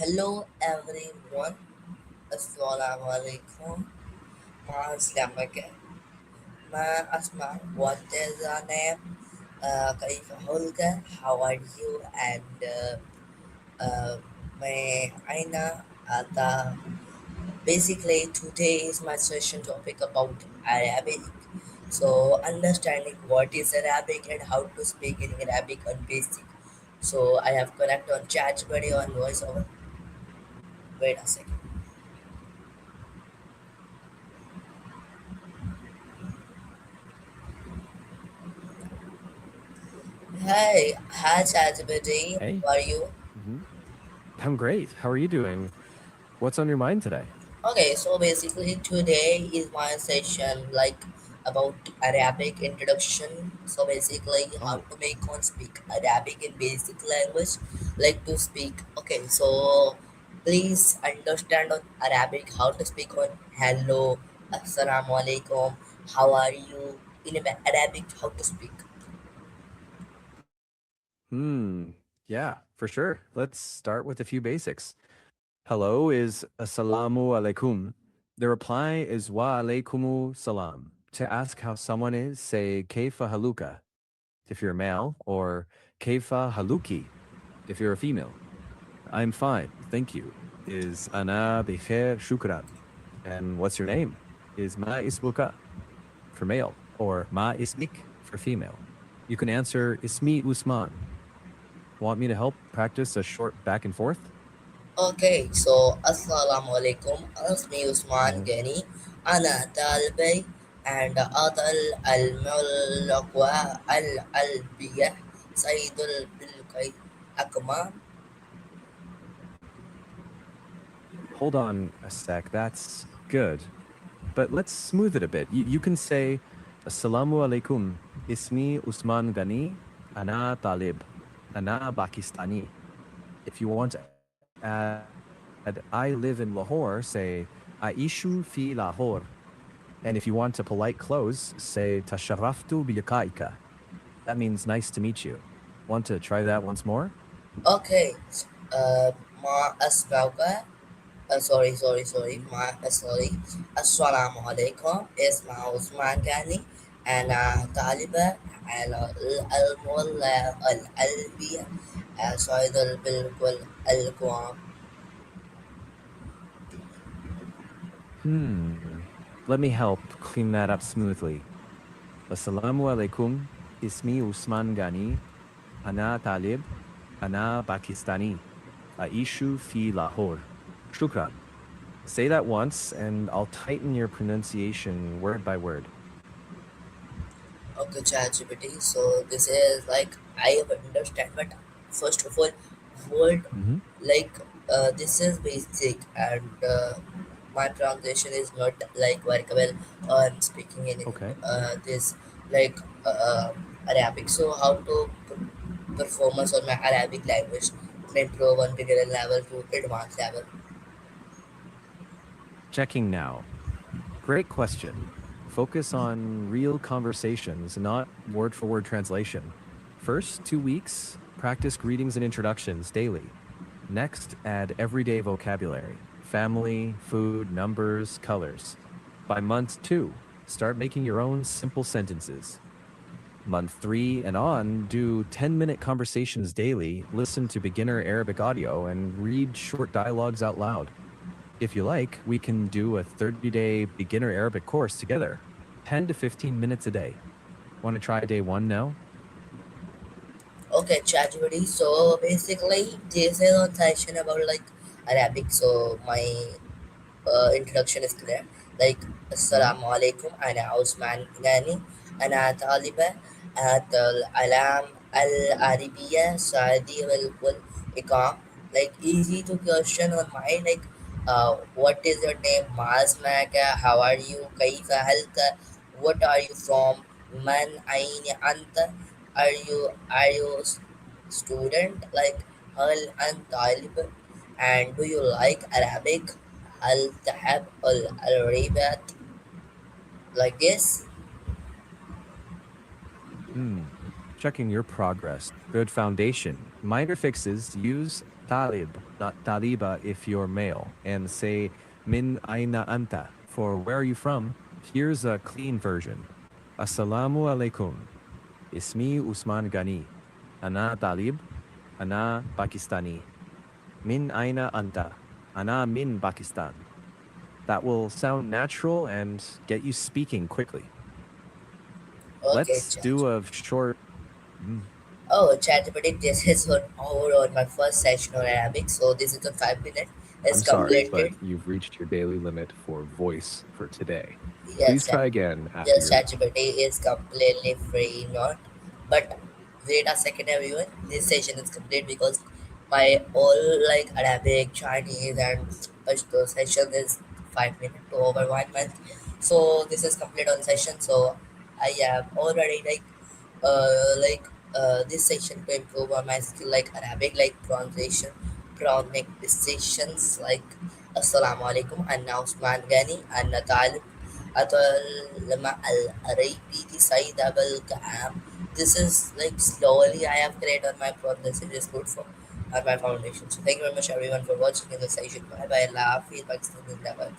Hello everyone. Assalamu alaikum. Maslamaك. Ma Asma. What is your name? كيف حالك? How are you? And may Aina Ata. Basically, today is my session topic about Arabic. So, understanding what is Arabic and how to speak in Arabic on basic. So, I have connect on ChatGPT on voiceover. Wait a second. Hi ChatGPT. Hey. How are you? hmm I'm great. How are you doing? What's on your mind today? Okay, so basically today is my session like about Arabic introduction. So basically how Oh, to make one speak Arabic in basic language, like to speak. Okay, so please understand on Arabic how to speak on hello, assalamu alaikum, how are you in Arabic how to speak. hmm. Yeah, for sure. Let's start with a few basics. Hello is assalamu alaikum. The reply is wa alaikumu salam. To ask how someone is, say keifa haluka if you're a male, or keifa haluki if you're a female. I'm fine, thank you. Is ana bikhair shukran. And what's your name? Is ma ismuka for male, or ma ismik for female. You can answer ismi Usman. Want me to help practice a short back and forth? Okay, so Assalamu alaikum. Asmi Usman Mhm. Gani. Ana Talbay and Adal al Mulaqwa al Albiyah Sayyidul Bilkay Akmal. Hold on a sec. That's good. But let's smooth it a bit. You can say, Assalamu alaikum. Ismi Usman Ghani. Ana Talib. Ana Pakistani. If you want to add, I live in Lahore, say, Aishu fi Lahore. And if you want a polite close, say, Tasharraftu biyakaika. That means nice to meet you. Want to try that once more? Okay, Ma Asmauka. Sorry. Assalamu alaikum. Isma Usman Gani and Taliban and Al Mullah Al Albiyah Sayyidul Bilkul Al Hmm. Let me help clean that up smoothly. Assalamu alaikum. Ismi Usman Ghani. Ana Talib. Ana Pakistani. Aishu fi Lahore. Shukran. Say that once, and I'll tighten your pronunciation word by word. Okay, ChatGPT. So this is like I understand, but first of all, word hmm like this is basic, and my translation is not like workable on speaking in Okay. this like Arabic. So how to performance on my Arabic language from intro one beginner level to advanced level. Checking now. Great question. Focus on real conversations, not word for word translation. First 2 weeks, practice greetings and introductions daily. Next, add everyday vocabulary family, food, numbers, colors. By month 2, start making your own simple sentences. Month 3 and on, do 10-minute conversations daily, listen to beginner Arabic audio, and read short dialogues out loud. If you like, we can do a 30-day beginner Arabic course together, 10 to 15 minutes a day. Want to try day 1 now? Okay, ChatGPT. So basically, this is a section about like Arabic. So my introduction is clear. Like, Mhm. Assalamu alaikum, ana Usman Ghani, ana Taliba, at Alam al Arabiya, Saudi wal Ikam. Like, easy to question on my like, what is your name? Masmaka, how are you? Kaifa halka, what are you from? Man aini anta, are you student? Like, hal and talib, and do you like Arabic? هل تحب الريبات like this? Hmm. checking your progress. Good foundation. Minor fixes. Use talib, not taliba if you're male, and say min aina anta for where are you from. Here's a clean version. Assalamu alaikum. Ismi Usman Ghani. Ana talib. Ana Pakistani. Min aina anta. Ana min Pakistan. That will sound natural and get you speaking quickly. Okay, Let's do a short. Oh, ChatGPT, this is on my first session on Arabic, so this is a 5 minute. It's I'm sorry, but completed. you've reached your daily limit for voice for today. Please Yes, try again after yes, your. ChatGPT is completely free, not. But wait a second, everyone. This session is complete because my all like Arabic, Chinese, and Pashto session is 5 minutes to over 1 month. So this is complete on session. So I have already like this session to improve on my skill like Arabic, like pronunciation, pronunciations like Assalamu alaikum, Anna Usman Ghani, Anna Talib, Atal Al Arabi, Said Abul Kaam. This is like slowly I have created on my pronunciation is good for on my foundation. So thank you very much everyone for watching in the session. Bye bye. Allah Hafiz, Pakistan Zindabad.